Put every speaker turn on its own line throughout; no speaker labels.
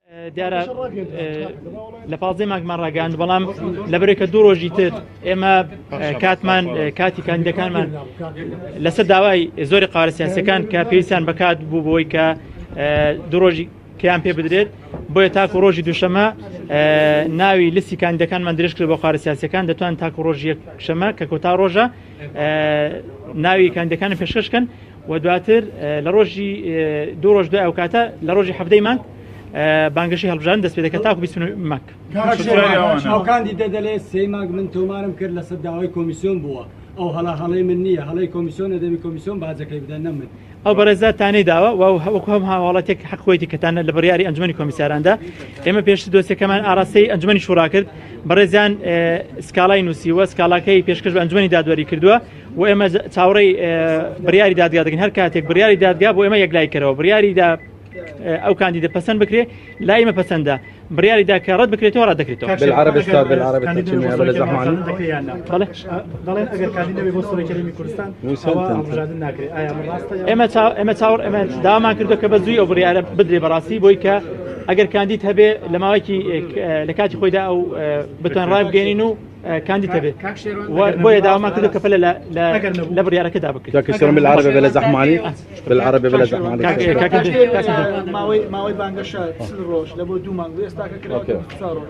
دیارە لە 15 مانگمان ڕاگەاند بەڵام لەبەرێکە دوو ڕۆژی تر ئێمە کاتمان کاتی کاندیدەکانمان لەسەر داوای زۆری قاوەرە سیاسیەکان کە پێویستیان بەکات بوو بۆی کە دوو ڕۆژی کەیان پێ بدرێت بۆیە تاکو ڕۆژی دووشەمە ناوی لیستی کاندیدەکانمان درێژ کرد بۆ قاوەرە سیاسیەکان دەتوان تاکو ڕۆژی یەکشەمە کە کۆتا ڕۆژە ناوی کاندیدەکان پێشکەشکەن و دواتر لە ڕۆژی دوو ڕۆژ دوای ئەو کاتە لە ڕۆژی هەفتەی مانگ بانگشی هەڵبژاردن دەست پێ دەکات تاکو 20 مانگ
ئەو کاندیدە دەڵێت سێ مانگ من تۆمارم کرد لەسەر داوای کۆمیسیۆن بووە ئەو هەڵی من نییە هەڵی کۆمیسیۆنە دەبی کۆمیسیۆن بازەکەی بدەن نە من
ئەو بەڕێزات تانەی داوە وەکو هەم هاوڵاتێک حەقۆیەتی کەتانە لە بڕیاری ئەنجومەنی کۆمیساراندا ئێمە پێشتر دۆسیەکەمان ئاراستەی ئەنجومەنی شوڕا کرد بەڕێزیان سکاڵای نووسیوە سکاڵاکەی پێشکەش بە ئەنجومەنی دادوەری کردووە و ئێمە چاوەڕێی بڕیاری دادگا دەکەین هەر کاتێک بڕیاری دادگا بۆ ئێمە یەکلای کەرەوە بڕیاریدا ئەو کاندیدە پەسەند بکرێ لا ئێمە پەسەندە بڕیاریدا کە ڕەت بکرێتەوە ڕەت دەکرێتەوە
بالعربي استاذ بالعربي ترجمة بلا زحمة
دەڵێن ئەگەر کاندیدە بێ بۆ سوورەکەی کوردستان هەڵبژاردن ناکرێت ئایا
ئێمە داوامان کردو کە بە زووی ئەو بڕیارە بدرێ بەڕاستی بۆی کە ئەگەر کاندید هەبێ لە ماوەیەکی لە کاتی خۆیدا ئەو بتوان ڕای بگەێنین و كانديد تبي بويا داو ما كذا كفل لا بريارة كذا بكري
كاكسرون بالعربي بلا زحمة عليك بالعربي بلا زحمة عليك
ماوي بانجشة سلروش لبو دومان ويستاك كذا صاروا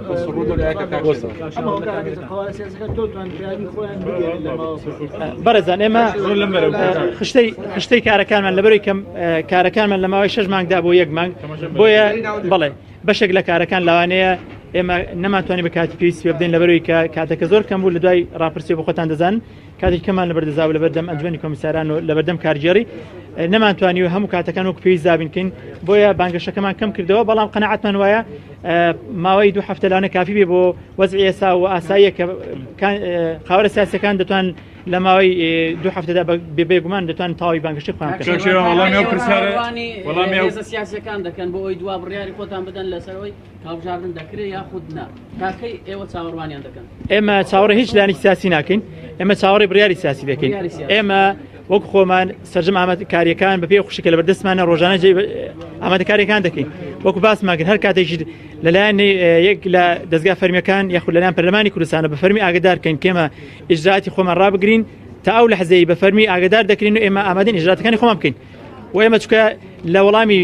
برزان إما خشتي كاركان من لبري كم كاركان من لما ويشج مانك دابو يجمع بويا بله بشكل كاركان لوانية ئێمە نەماتوانانی بە کاتی پێویست پێ بدەین لەبەرەوەی کە کاتەکە زۆر کەم بوو لە دوای ڕاپرسی بۆ خۆتان دەزان کاتێک کەمان لەبەردەزا و لەبەردەم ئەنجومەنی کۆمیساران و لەبەردەم کارگێڕی نەمانتوانی و هەموو کاتەکان وەک پێویست دابینکەین بۆیە بانگەشەکەمان کەم کردەوە بەڵام قەنەعەتمان وایە ماوەی دوو هەفتە لەوانە کافی بێ بۆ وەزعی ئێستا و ئاساییە کە قاوەرە سیاسیەکان دەتوان لە ماوەی دوو هەفتەدا بێگومان دەتوان تاوی بانگشتی خۆیان
بکەن سیاسیەکان دەکەن بۆ ئەوی دوا بڕیاری خۆتان بدەن لەسەرەوەی کاڵبژاردن دەکرێت یاخود نا کاکەی ئێوە چاوەڕوانیان دەکەن
ئێمە چاوەڕێ هیچ لانی سیاسی ناکەین ئێمە چاوەڕێ بڕیاری سیاسی دەکەین ئێمە وەک خۆمان سەرجەم ئامادەکاریەکان بە پێی خوشکە لە بەردەستمانە ڕۆژانە ئامادەکاریەکان دەکەین وەکو باسمان کرد هەر کاتێکی لەلایەن یەک لە دەستگا فەرمیەکان یاخود لەلایەن پەرلەمانی کوردستانە بە فەرمی ئاگادارکەین کێمە ئیجراعاتی خۆمان ڕابگرین تا ئەو لەحزەی بە فەرمی ئاگادار دەکرین و ئێمە ئامادەین ئیجراعاتەکانی خۆمان بکەین و ئێمە چونکە لە وەڵامی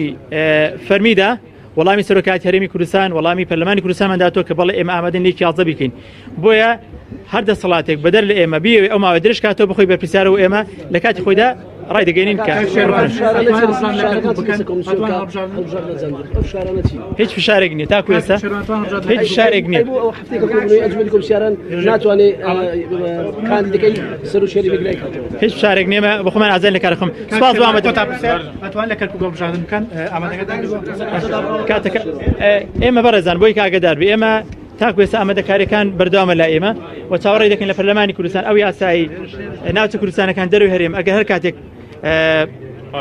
فەرمیدا وەڵامی سەرۆکاتی هەرێمی کوردستان وەڵامی پەرلەمانی کوردستانمان داتوە کە بەڵێ ئێمە ئامادەین لێکی یازدە بیکەین بۆیە هەر دەسەڵاتێک بەدەر لە ئێمە بیەوێ ئەو ماوەی درێژ کاتەوە بخۆی بەرپرسیارە و ئێمە لە کاتی خۆیدا ڕای دەگەینین کە هیچ فشارێک نییە تاکو ئێستا هیچ فشارێک نییە هیچ فشارێک نییە بە خۆمان ئازار لە کارەکەم سپاس بۆ
ئەتوان لە کەرکوو هەڵبژاردن بکەن
کاتەکە ئێمە بەڕێزان بۆی کاگەدار بێ ئێمە تاکو ئێستا ئامادەکاریەکان بەردەوامە لای ئێمە و چاوەڕێی دەکەین لە پەرلەمانی کوردستان ئەو یاسایی ناوچە کوردستانەکان دەروی هەرێم ئەگەر هەر کاتێک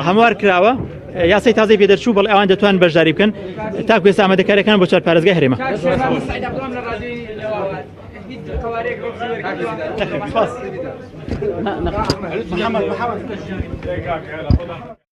هەموار کراوە یاسای تازەی پێدەرچوو بەڵێ ئەوان دەتوان بەشداری بکەن تاکو ئێستا ئامادەکاریەکان بۆ چوار پارێزگای هەرێمە
محمد